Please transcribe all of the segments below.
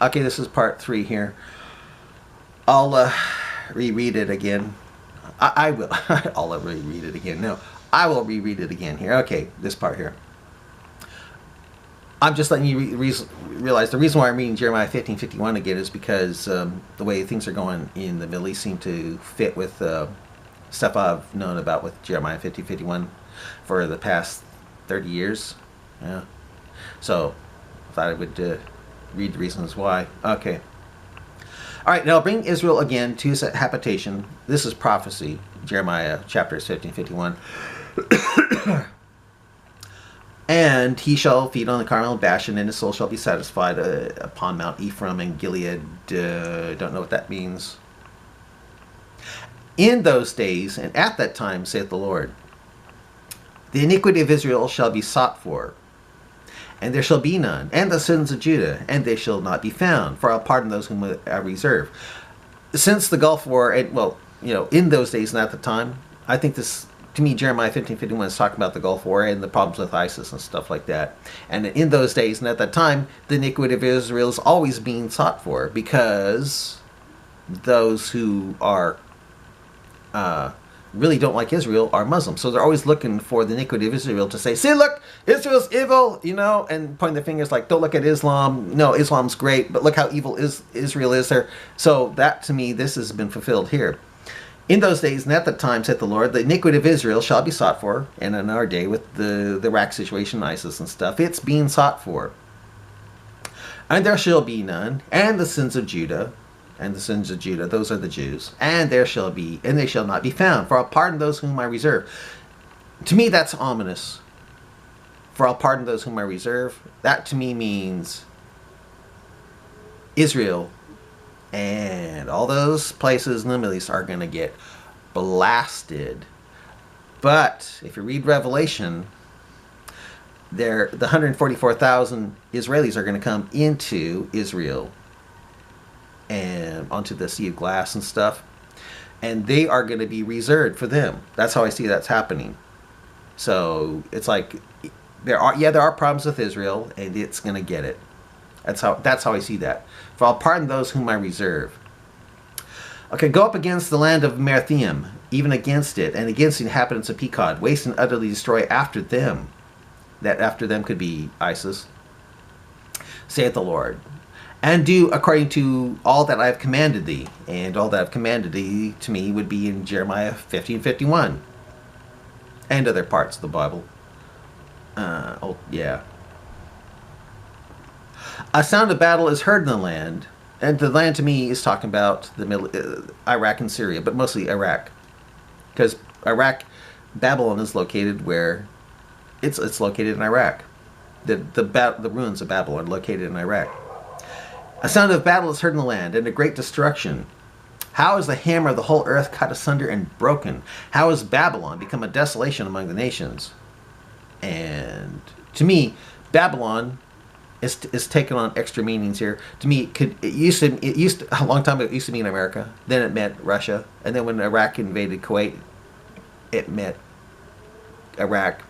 Okay, this is part 3 here. I'll reread it again. I will. I'll reread it again. No, I will reread it again here. Okay, this part here. I'm just letting you realize the reason why I'm reading Jeremiah 15:51 again is because the way things are going in the Middle East seem to fit with stuff I've known about with Jeremiah 15:51 for the past 30 years. Yeah. So I thought I would read the reasons why. Okay. All right, now bring Israel again to his habitation. This is prophecy, Jeremiah chapters 15:51. And he shall feed on the Carmel and Bashan, and his soul shall be satisfied upon Mount Ephraim and Gilead. Don't know what that means. In those days, and at that time, saith the Lord, the iniquity of Israel shall be sought for, and there shall be none, and the sins of Judah, and they shall not be found, for I'll pardon those whom I reserve. Since the Gulf War, and well, in those days and at the time, I think this, to me, Jeremiah 15:51 is talking about the Gulf War and the problems with ISIS and stuff like that. And in those days and at that time, the iniquity of Israel is always being sought for, because those who are really don't like Israel are Muslims. So they're always looking for the iniquity of Israel to say, see, look, Israel's evil, and pointing their fingers like, don't look at Islam. No, Islam's great, but look how evil Israel is there. So that, to me, this has been fulfilled here. In those days and at that time, saith the Lord, the iniquity of Israel shall be sought for. And in our day, with the Iraq situation, ISIS and stuff, it's being sought for. And there shall be none, and the sins of Judah, and the sins of Judah, those are the Jews, and there shall be, and they shall not be found, for I'll pardon those whom I reserve. To me, that's ominous. For I'll pardon those whom I reserve. That to me means Israel and all those places in the Middle East are going to get blasted. But if you read Revelation, the 144,000 Israelis are going to come into Israel and onto the Sea of Glass and stuff, and they are going to be reserved for them. That's how I see that's happening. So it's like there are problems with Israel, and it's going to get it. That's how I see that. For I'll pardon those whom I reserve. Okay, go up against the land of Merathaim, even against it, and against the inhabitants of Pekod, waste and utterly destroy after them. That after them could be ISIS, saith the Lord. And do according to all that I have commanded thee. And all that I have commanded thee to me would be in Jeremiah 15:51. And other parts of the Bible. Yeah. A sound of battle is heard in the land. And the land to me is talking about the middle, Iraq and Syria, but mostly Iraq. Because Babylon is located where it's located in Iraq. The ruins of Babylon are located in Iraq. A sound of battle is heard in the land, and a great destruction. How is the hammer of the whole earth cut asunder and broken? How has Babylon become a desolation among the nations? And to me, Babylon is taking on extra meanings here. To me, it used to a long time ago, it used to mean America. Then it meant Russia, and then when Iraq invaded Kuwait, it meant Iraq.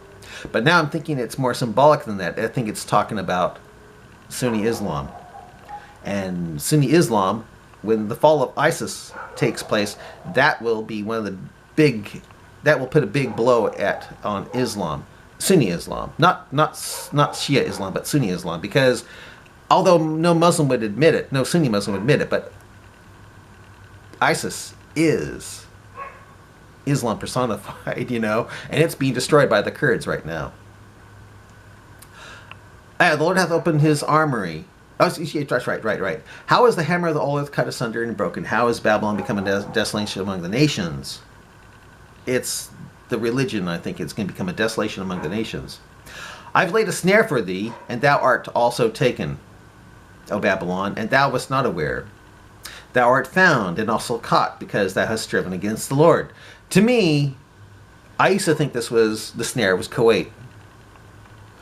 But now I'm thinking it's more symbolic than that. I think it's talking about Sunni Islam. And Sunni Islam, when the fall of ISIS takes place, that will be one of the that will put a big blow on Islam, Sunni Islam, not Shia Islam, but Sunni Islam, because although no Muslim would admit it, no Sunni Muslim would admit it, but ISIS is Islam personified, and it's being destroyed by the Kurds right now. The Lord hath opened his armory. Oh, that's right. How is the hammer of the whole earth cut asunder and broken? How has Babylon become a desolation among the nations? It's the religion, I think. It's going to become a desolation among the nations. I've laid a snare for thee, and thou art also taken, O Babylon, and thou wast not aware. Thou art found and also caught, because thou hast striven against the Lord. To me, I used to think the snare was Kuwait.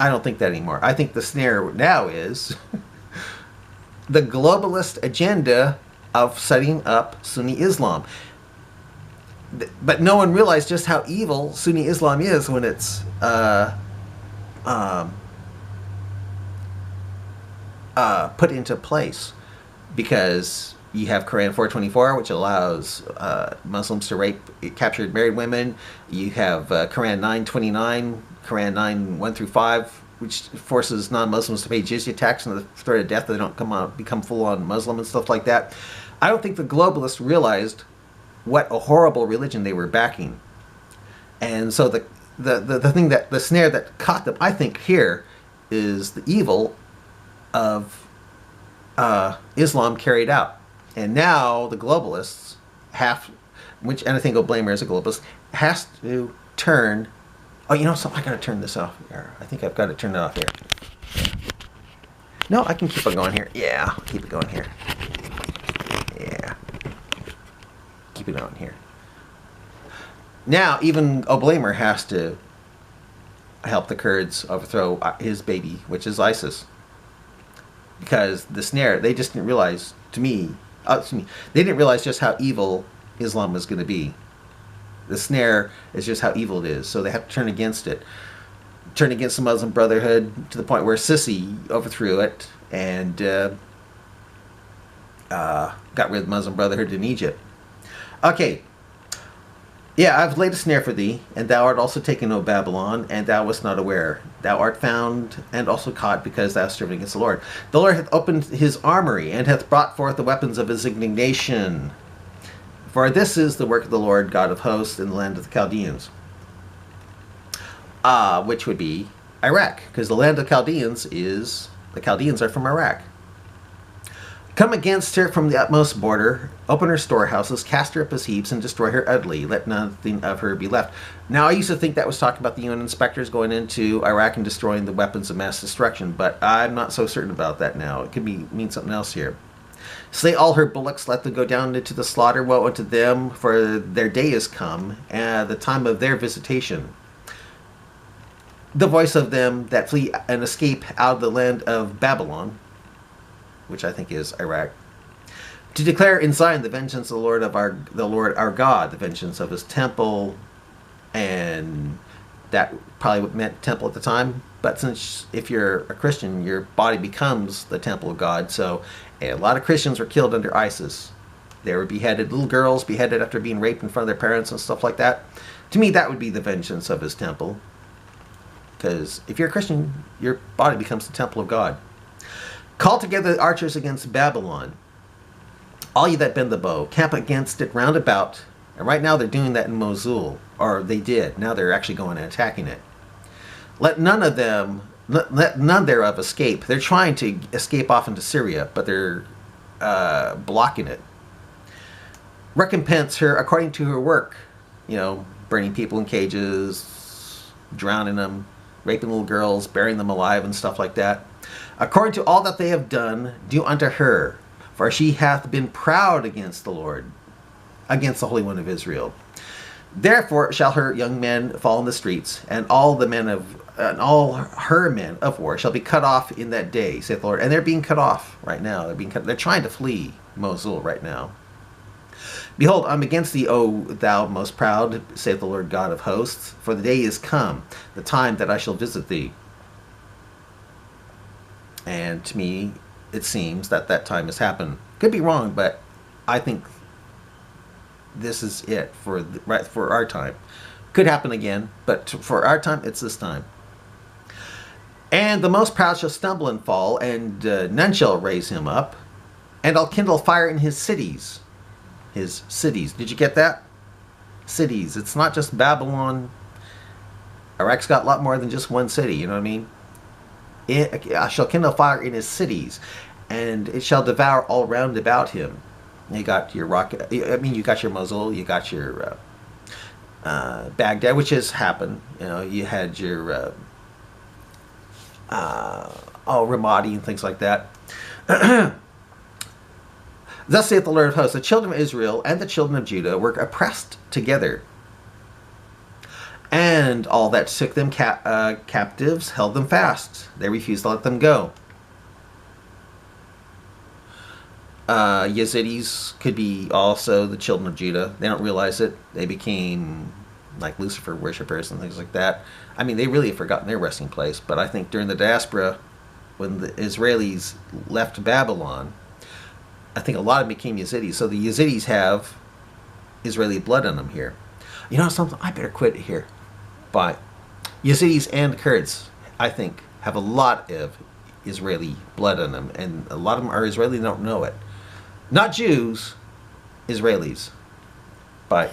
I don't think that anymore. I think the snare now is the globalist agenda of setting up Sunni Islam. But no one realized just how evil Sunni Islam is when it's put into place. because you have Quran 424, which allows Muslims to rape captured married women. You have Quran 929, Quran 9 1 through 5, which forces non-Muslims to pay jizya tax and the threat of death if they don't become full-on Muslim and stuff like that. I don't think the globalists realized what a horrible religion they were backing. And so the thing that, the snare that caught them, I think, here is the evil of Islam carried out. And now the globalists have, and I think O'Blamer as a globalist, has to turn. Oh, you know something? I got to turn this off here. I think I've got to turn it off here. No, I can keep it going here. Yeah, I'll keep it going here. Yeah. Keep it on here. Now, even O'Blamer has to help the Kurds overthrow his baby, which is ISIS. Because the snare, they just didn't realize, they didn't realize just how evil Islam was going to be. The snare is just how evil it is, so they have to turn against it. Turn against the Muslim Brotherhood to the point where Sisi overthrew it and got rid of the Muslim Brotherhood in Egypt. Okay. Yeah, I've laid a snare for thee, and thou art also taken, O Babylon, and thou wast not aware. Thou art found and also caught, because thou hast striven against the Lord. The Lord hath opened his armory, and hath brought forth the weapons of his indignation. For this is the work of the Lord God of hosts in the land of the Chaldeans. Which would be Iraq, because the land of the Chaldeans are from Iraq. Come against her from the utmost border, open her storehouses, cast her up as heaps, and destroy her utterly. Let nothing of her be left. Now, I used to think that was talking about the UN inspectors going into Iraq and destroying the weapons of mass destruction, but I'm not so certain about that now. It could mean something else here. Slay all her bullocks, let them go down into the slaughter. Woe unto them, for their day is come, and the time of their visitation. The voice of them that flee and escape out of the land of Babylon, which I think is Iraq, to declare in Zion the vengeance of the Lord our God, the vengeance of his temple, and that probably meant temple at the time. But since if you're a Christian, your body becomes the temple of God, so a lot of Christians were killed under ISIS. They were beheaded, little girls beheaded after being raped in front of their parents and stuff like that. To me, that would be the vengeance of his temple, because if you're a Christian, your body becomes the temple of God. Call together the archers against Babylon. All you that bend the bow, camp against it round about. And right now they're doing that in Mosul. Or they did. Now they're actually going and attacking it. Let none thereof escape. They're trying to escape off into Syria, but they're blocking it. Recompense her according to her work. You know, burning people in cages, drowning them, raping little girls, burying them alive and stuff like that. According to all that they have done, do unto her, for she hath been proud against the Lord, against the Holy One of Israel. Therefore shall her young men fall in the streets, and all her men of war shall be cut off in that day, saith the Lord. And they're being cut off right now. They're trying to flee Mosul right now. Behold, I'm against thee, O thou most proud, saith the Lord God of hosts, for the day is come, the time that I shall visit thee. And to me, it seems that that time has happened. Could be wrong, but I think this is it for our time. Could happen again, but for our time, it's this time. And the most proud shall stumble and fall, and none shall raise him up. And I'll kindle fire in his cities. His cities. Did you get that? Cities. It's not just Babylon. Iraq's got a lot more than just one city, you know what I mean? I shall kindle fire in his cities, and it shall devour all round about him. You got your rocket. I mean, you got your Mosul. You got your Baghdad, which has happened. You know, you had your Ramadi and things like that. Thus saith the Lord of hosts: the children of Israel and the children of Judah were oppressed together. And all that took them captives held them fast. They refused to let them go. Yazidis could be also the children of Judah. They don't realize it. They became like Lucifer worshippers and things like that. I mean, they really have forgotten their resting place. But I think during the diaspora, when the Israelis left Babylon, I think a lot of them became Yazidis. So the Yazidis have Israeli blood in them here. You know something? I better quit here. But Yazidis and Kurds, I think, have a lot of Israeli blood in them, and a lot of them are Israeli and don't know it. Not Jews, Israelis. Bye.